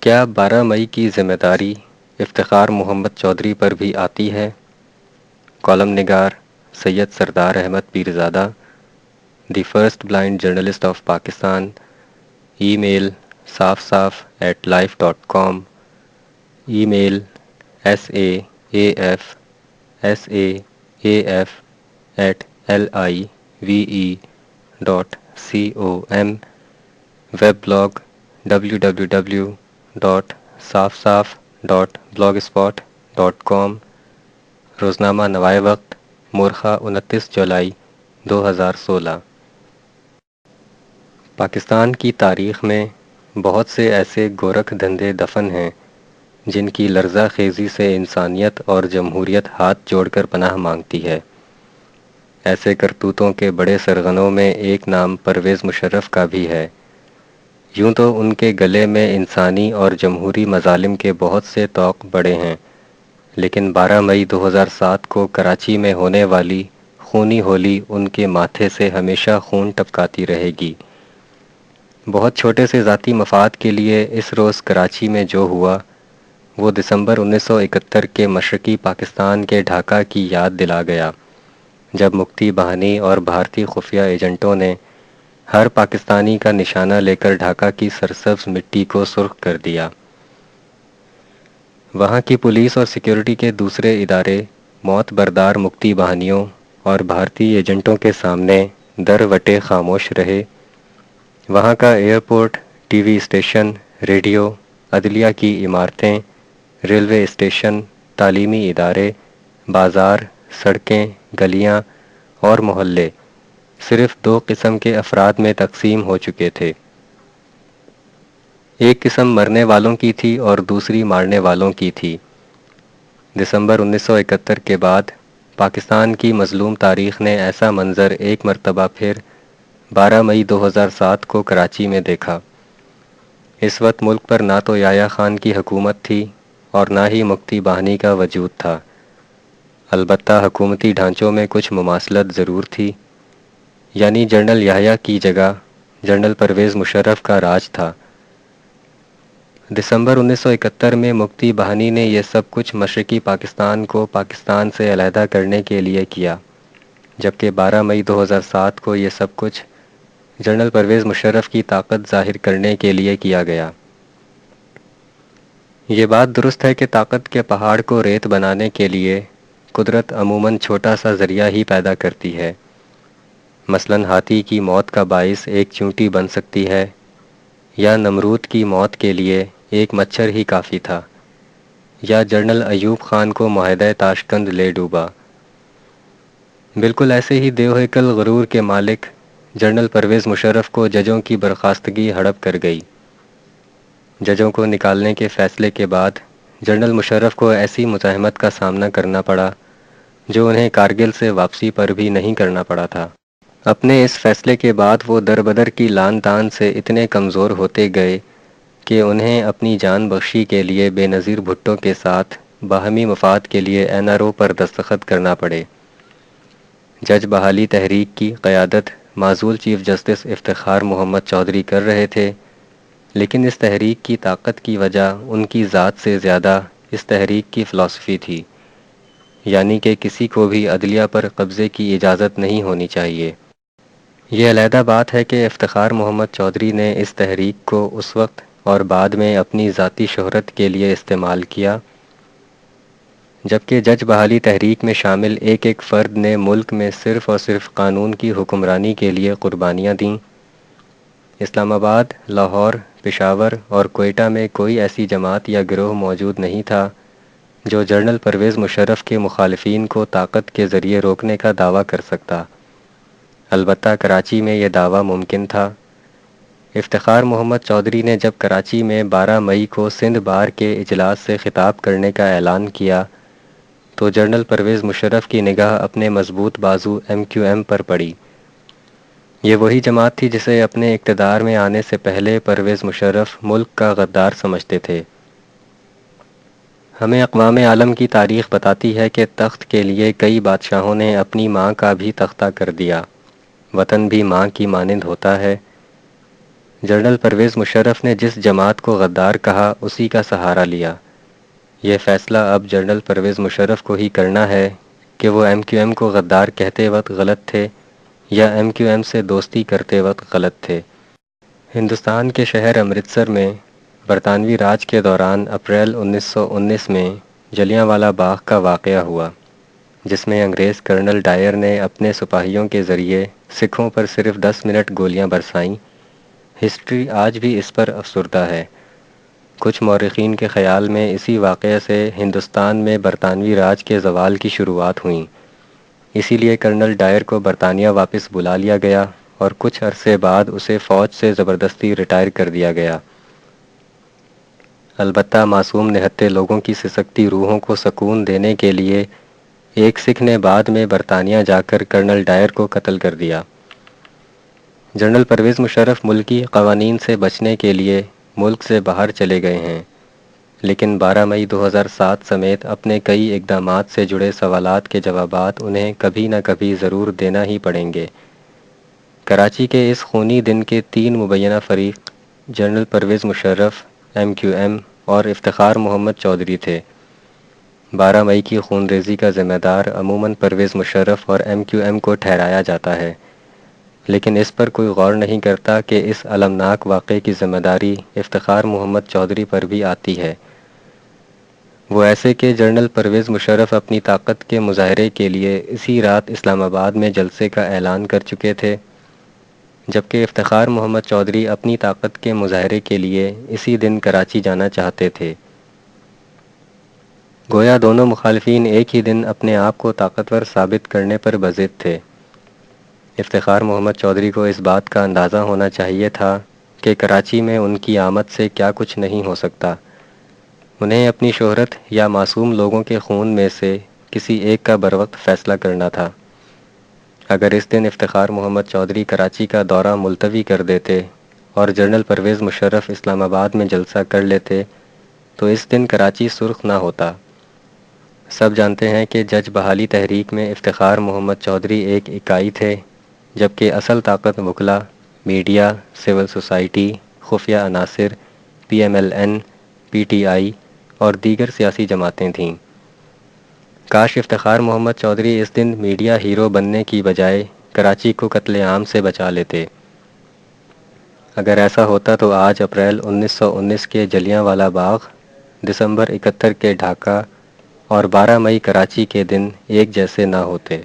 کیا 12 مئی کی ذمہ داری افتخار محمد چودھری پر بھی آتی ہے؟ کالم نگار Syed Sardar Ahmad Pirzada, the first blind journalist of Pakistan, email صاف صاف @life.com، ای میل saafsaaf@live.com، ویب بلاگ www.saafsaaf.blogspot.com، روزنامہ نوائے وقت مورخہ 29 جولائی 2016۔ پاکستان کی تاریخ میں بہت سے ایسے گورکھ دھندے دفن ہیں جن کی لرزہ خیزی سے انسانیت اور جمہوریت ہاتھ جوڑ کر پناہ مانگتی ہے۔ ایسے کرتوتوں کے بڑے سرغنوں میں ایک نام پرویز مشرف کا بھی ہے۔ یوں تو ان کے گلے میں انسانی اور جمہوری مظالم کے بہت سے طوق بڑے ہیں، لیکن 12 مئی 2007 کو کراچی میں ہونے والی خونی ہولی ان کے ماتھے سے ہمیشہ خون ٹپکاتی رہے گی۔ بہت چھوٹے سے ذاتی مفاد کے لیے اس روز کراچی میں جو ہوا وہ دسمبر 1971 کے مشرقی پاکستان کے ڈھاکہ کی یاد دلا گیا، جب مکتی باہنی اور بھارتی خفیہ ایجنٹوں نے ہر پاکستانی کا نشانہ لے کر ڈھاکہ کی سرسبز مٹی کو سرخ کر دیا۔ وہاں کی پولیس اور سیکیورٹی کے دوسرے ادارے موت بردار مکتی باہنیوں اور بھارتی ایجنٹوں کے سامنے دروٹے خاموش رہے۔ وہاں کا airport, T V station, radio, عدلیہ کی عمارتیں، ریلوے اسٹیشن، تعلیمی ادارے، بازار، سڑکیں، گلیاں اور محلے صرف دو قسم کے افراد میں تقسیم ہو چکے تھے۔ ایک قسم مرنے والوں کی تھی اور دوسری مارنے والوں کی تھی۔ دسمبر 1971 کے بعد پاکستان کی مظلوم تاریخ نے ایسا منظر ایک مرتبہ پھر 12 مئی 2007 کو کراچی میں دیکھا۔ اس وقت ملک پر نہ تو یحییٰ خان کی حکومت تھی اور نہ ہی مکتی باہنی کا وجود تھا۔ البتہ حکومتی ڈھانچوں میں کچھ مماثلت ضرور تھی، یعنی جنرل یحییٰ کی جگہ جنرل پرویز مشرف کا راج تھا۔ دسمبر 1971 میں مکتی باہنی نے یہ سب کچھ مشرقی پاکستان کو پاکستان سے علیحدہ کرنے کے لیے کیا، جبکہ 12 مئی 2007 کو یہ سب کچھ جنرل پرویز مشرف کی طاقت ظاہر کرنے کے لیے کیا گیا۔ یہ بات درست ہے کہ طاقت کے پہاڑ کو ریت بنانے کے لیے قدرت عموماً چھوٹا سا ذریعہ ہی پیدا کرتی ہے۔ مثلاً ہاتھی کی موت کا باعث ایک چیونٹی بن سکتی ہے، یا نمرود کی موت کے لیے ایک مچھر ہی کافی تھا، یا جنرل ایوب خان کو معاہدہ تاشقند لے ڈوبا۔ بالکل ایسے ہی دیو ہیکل غرور کے مالک جنرل پرویز مشرف کو ججوں کی برخاستگی ہڑپ کر گئی۔ ججوں کو نکالنے کے فیصلے کے بعد جنرل مشرف کو ایسی مزاحمت کا سامنا کرنا پڑا جو انہیں کارگل سے واپسی پر بھی نہیں کرنا پڑا تھا۔ اپنے اس فیصلے کے بعد وہ دربدر کی لان تان سے اتنے کمزور ہوتے گئے کہ انہیں اپنی جان بخشی کے لیے بے نظیر بھٹو کے ساتھ باہمی مفاد کے لیے NRO پر دستخط کرنا پڑے۔ جج بحالی تحریک کی قیادت معزول چیف جسٹس افتخار محمد چودھری کر رہے تھے، لیکن اس تحریک کی طاقت کی وجہ ان کی ذات سے زیادہ اس تحریک کی فلسفی تھی، یعنی کہ کسی کو بھی عدلیہ پر قبضے کی اجازت نہیں ہونی چاہیے۔ یہ علیحدہ بات ہے کہ افتخار محمد چودھری نے اس تحریک کو اس وقت اور بعد میں اپنی ذاتی شہرت کے لیے استعمال کیا، جبکہ جج بحالی تحریک میں شامل ایک ایک فرد نے ملک میں صرف اور صرف قانون کی حکمرانی کے لیے قربانیاں دیں۔ اسلام آباد، لاہور، پشاور اور کوئٹہ میں کوئی ایسی جماعت یا گروہ موجود نہیں تھا جو جنرل پرویز مشرف کے مخالفین کو طاقت کے ذریعے روکنے کا دعویٰ کر سکتا۔ البتہ کراچی میں یہ دعویٰ ممکن تھا۔ افتخار محمد چودھری نے جب کراچی میں 12 مئی کو سندھ بار کے اجلاس سے خطاب کرنے کا اعلان کیا تو جنرل پرویز مشرف کی نگاہ اپنے مضبوط بازو MQM پر پڑی۔ یہ وہی جماعت تھی جسے اپنے اقتدار میں آنے سے پہلے پرویز مشرف ملک کا غدار سمجھتے تھے۔ ہمیں اقوام عالم کی تاریخ بتاتی ہے کہ تخت کے لیے کئی بادشاہوں نے اپنی ماں کا بھی تختہ کر دیا۔ وطن بھی ماں کی مانند ہوتا ہے۔ جنرل پرویز مشرف نے جس جماعت کو غدار کہا اسی کا سہارا لیا۔ یہ فیصلہ اب جنرل پرویز مشرف کو ہی کرنا ہے کہ وہ ایم کیو ایم کو غدار کہتے وقت غلط تھے یا ایم کیو ایم سے دوستی کرتے وقت غلط تھے۔ ہندوستان کے شہر امرتسر میں برطانوی راج کے دوران اپریل 1919 میں جلیاں والا باغ کا واقعہ ہوا، جس میں انگریز کرنل ڈائر نے اپنے سپاہیوں کے ذریعے سکھوں پر صرف 10 منٹ گولیاں برسائیں۔ ہسٹری آج بھی اس پر افسردہ ہے۔ کچھ مورخین کے خیال میں اسی واقعے سے ہندوستان میں برطانوی راج کے زوال کی شروعات ہوئیں، اسی لیے کرنل ڈائر کو برطانیہ واپس بلا لیا گیا اور کچھ عرصے بعد اسے فوج سے زبردستی ریٹائر کر دیا گیا۔ البتہ معصوم نہتے لوگوں کی سسکتی روحوں کو سکون دینے کے لیے ایک سکھ نے بعد میں برطانیہ جا کر کرنل ڈائر کو قتل کر دیا۔ جنرل پرویز مشرف ملکی قوانین سے بچنے کے لیے ملک سے باہر چلے گئے ہیں، لیکن 12 مئی 2007 سمیت اپنے کئی اقدامات سے جڑے سوالات کے جوابات انہیں کبھی نہ کبھی ضرور دینا ہی پڑیں گے۔ کراچی کے اس خونی دن کے 3 مبینہ فریق general Pervez Musharraf, M Q M اور افتخار محمد چودھری تھے۔ 12 مئی کی خونریزی کا ذمہ دار عموماً پرویز مشرف اور ایم کیو ایم کو ٹھہرایا جاتا ہے، لیکن اس پر کوئی غور نہیں کرتا کہ اس المناک واقعے کی ذمہ داری افتخار محمد چودھری پر بھی آتی ہے۔ وہ ایسے کہ جنرل پرویز مشرف اپنی طاقت کے مظاہرے کے لیے اسی رات اسلام آباد میں جلسے کا اعلان کر چکے تھے، جبکہ افتخار محمد چودھری اپنی طاقت کے مظاہرے کے لیے اسی دن کراچی جانا چاہتے تھے۔ گویا دونوں مخالفین ایک ہی دن اپنے آپ کو طاقتور ثابت کرنے پر بضد تھے۔ افتخار محمد چودھری کو اس بات کا اندازہ ہونا چاہیے تھا کہ کراچی میں ان کی آمد سے کیا کچھ نہیں ہو سکتا۔ انہیں اپنی شہرت یا معصوم لوگوں کے خون میں سے کسی ایک کا بروقت فیصلہ کرنا تھا۔ اگر اس دن افتخار محمد چودھری کراچی کا دورہ ملتوی کر دیتے اور جنرل پرویز مشرف اسلام آباد میں جلسہ کر لیتے تو اس دن کراچی سرخ نہ ہوتا۔ سب جانتے ہیں کہ جج بحالی تحریک میں افتخار محمد چودھری ایک اکائی تھے، جبکہ اصل طاقت وکلا، میڈیا، سول سوسائٹی، خفیہ عناصر، P M L N, P T I اور دیگر سیاسی جماعتیں تھیں۔ کاش افتخار محمد چودھری اس دن میڈیا ہیرو بننے کی بجائے کراچی کو قتل عام سے بچا لیتے۔ اگر ایسا ہوتا تو آج اپریل 1919 کے جلیاں والا باغ، دسمبر 71 کے ڈھاکہ اور 12 مئی کراچی کے دن ایک جیسے نہ ہوتے۔